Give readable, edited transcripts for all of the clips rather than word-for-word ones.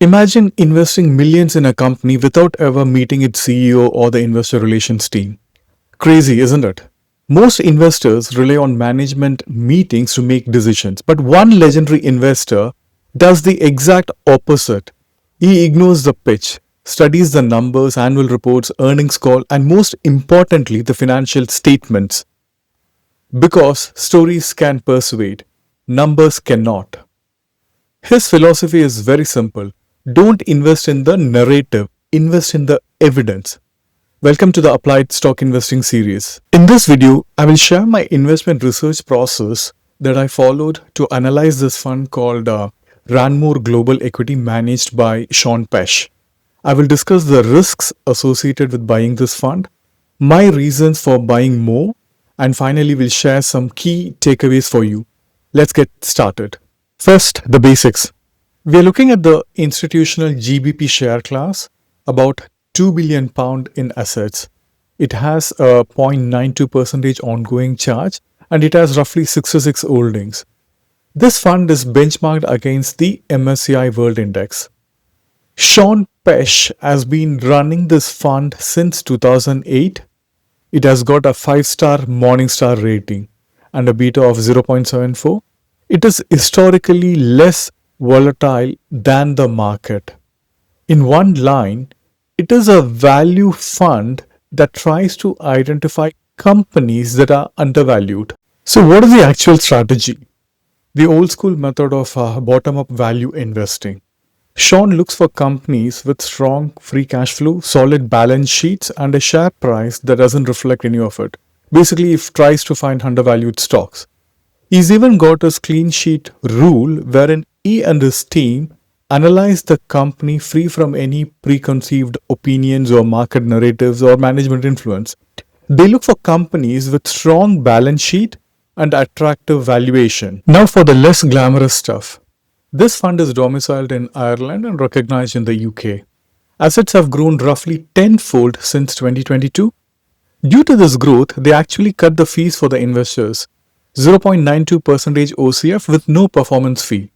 Imagine investing millions in a company without ever meeting its CEO or the investor relations team. Crazy, isn't it? Most investors rely on management meetings to make decisions, but one legendary investor does the exact opposite. He ignores the pitch, studies the numbers, annual reports, earnings call, and most importantly, the financial statements. Because stories can persuade, numbers cannot. His philosophy is very simple. Don't invest in the narrative, invest in the evidence. Welcome to the Applied Stock Investing series. In this video, I will share my investment research process that I followed to analyze this fund called Ranmore Global Equity managed by Sean Peche. I will discuss the risks associated with buying this fund, my reasons for buying more, and finally will share some key takeaways for you. Let's get started. First, the basics. We are looking at the institutional GBP share class, about £2 billion in assets. It has a 0.92% ongoing charge and it has roughly 66 holdings. This fund is benchmarked against the MSCI World Index. Sean Peche has been running this fund since 2008. It has got a 5-star Morningstar rating and a beta of 0.74. It is historically less volatile than the market. In one line, it is a value fund that tries to identify companies that are undervalued. So what is the actual strategy? The old school method of bottom-up value investing. Sean looks for companies with strong free cash flow, solid balance sheets, and a share price that doesn't reflect any of it. Basically, he tries to find undervalued stocks. He's even got his clean sheet rule wherein he and his team analyze the company free from any preconceived opinions or market narratives or management influence. They look for companies with strong balance sheet and attractive valuation. Now for the less glamorous stuff. This fund is domiciled in Ireland and recognized in the UK. Assets have grown roughly tenfold since 2022. Due to this growth, they actually cut the fees for the investors. 0.92% OCF with no performance fee.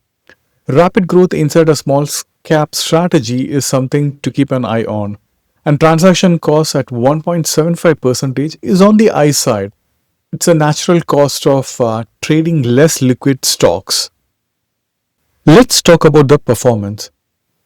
Rapid growth inside a small cap strategy is something to keep an eye on. And transaction cost at 1.75% is on the high side. It's a natural cost of trading less liquid stocks. Let's talk about the performance.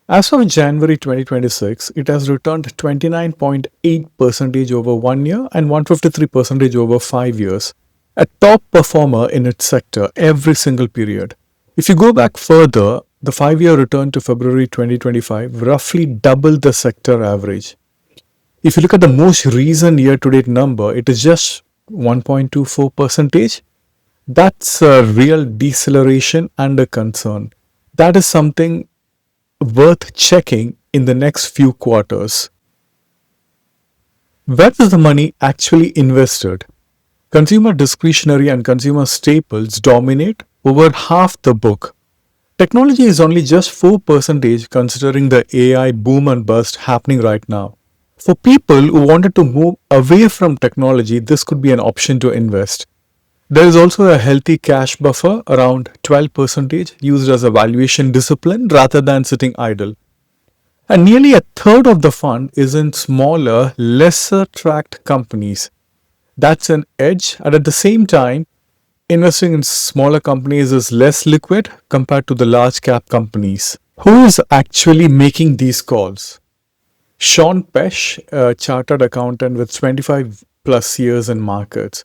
As of January 2026, it has returned 29.8% over 1 year and 153% over 5 years. A top performer in its sector every single period. If you go back further, the 5-year return to February 2025 roughly doubled the sector average. If you look at the most recent year-to-date number, it is just 1.24%. That's a real deceleration and a concern. That is something worth checking in the next few quarters. Where is the money actually invested? Consumer discretionary and consumer staples dominate over half the book. Technology is only just 4% considering the AI boom and bust happening right now. For people who wanted to move away from technology, this could be an option to invest. There is also a healthy cash buffer around 12% used as a valuation discipline rather than sitting idle. And nearly a third of the fund is in smaller, lesser tracked companies. That's an edge, and at the same time, investing in smaller companies is less liquid compared to the large cap companies. Who is actually making these calls? Sean Peche, a chartered accountant with 25 plus years in markets.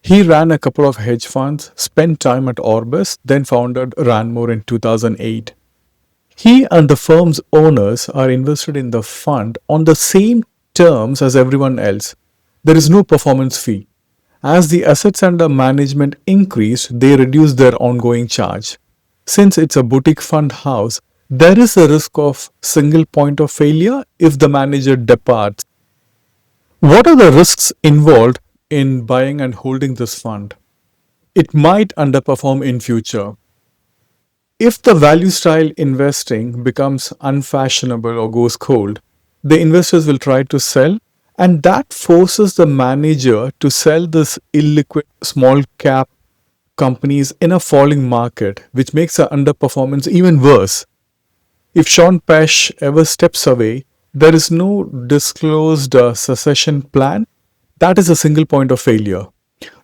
He ran a couple of hedge funds, spent time at Orbis, then founded Ranmore in 2008. He and the firm's owners are invested in the fund on the same terms as everyone else. There is no performance fee. As the assets under management increase, they reduce their ongoing charge. Since it's a boutique fund house, there is a risk of single point of failure if the manager departs. What are the risks involved in buying and holding this fund? It might underperform in future. If the value style investing becomes unfashionable or goes cold, the investors will try to sell, and that forces the manager to sell this illiquid small cap companies in a falling market, which makes the underperformance even worse. If Sean Peche ever steps away, there is no disclosed succession plan. That is a single point of failure.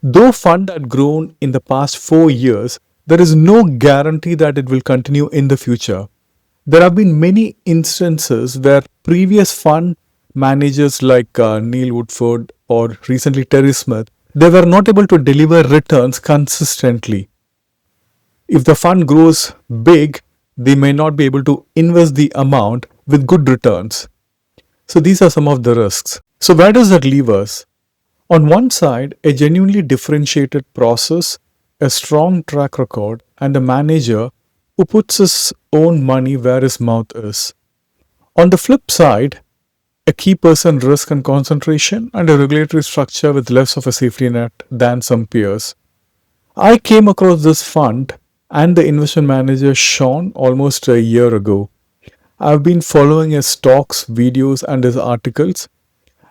Though fund had grown in the past 4 years, there is no guarantee that it will continue in the future. There have been many instances where previous fund managers like Neil Woodford or recently Terry Smith, they were not able to deliver returns consistently. If the fund grows big, they may not be able to invest the amount with good returns. So these are some of the risks. So where does that leave us? On one side, a genuinely differentiated process, a strong track record, and a manager who puts his own money where his mouth is. On the flip side, a key person risk and concentration and a regulatory structure with less of a safety net than some peers. I came across this fund and the investment manager Sean almost a year ago. I've been following his talks, videos, and his articles.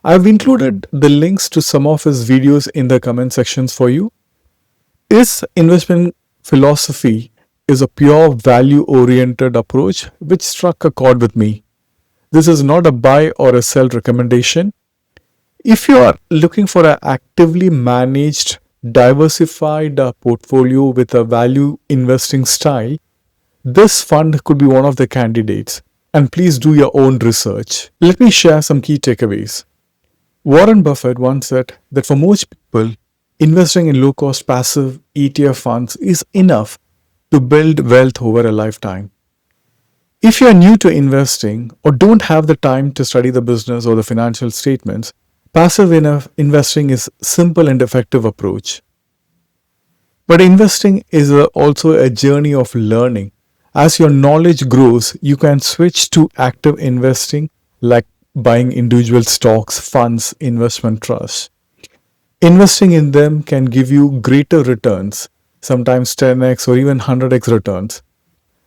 I've included the links to some of his videos in the comment sections for you. His investment philosophy is a pure value-oriented approach which struck a chord with me. This is not a buy or a sell recommendation. If you are looking for an actively managed, diversified portfolio with a value investing style, this fund could be one of the candidates. And please do your own research. Let me share some key takeaways. Warren Buffett once said that for most people, investing in low-cost passive ETF funds is enough to build wealth over a lifetime. If you are new to investing or don't have the time to study the business or the financial statements, passive investing is a simple and effective approach. But investing is also a journey of learning. As your knowledge grows, you can switch to active investing like buying individual stocks, funds, investment trusts. Investing in them can give you greater returns, sometimes 10x or even 100x returns.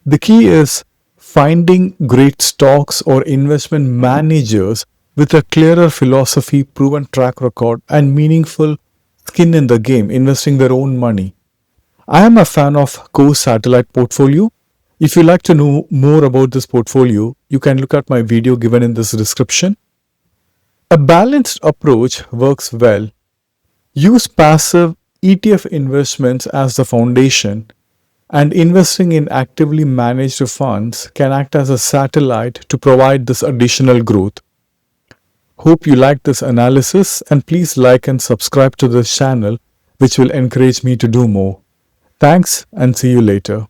The key is finding great stocks or investment managers with a clearer philosophy, proven track record, and meaningful skin in the game, investing their own money. I am a fan of Core Satellite Portfolio. If you'd like to know more about this portfolio, you can look at my video given in this description. A balanced approach works well. Use passive ETF investments as the foundation, and investing in actively managed funds can act as a satellite to provide this additional growth. Hope you liked this analysis, and please like and subscribe to this channel, which will encourage me to do more. Thanks and see you later.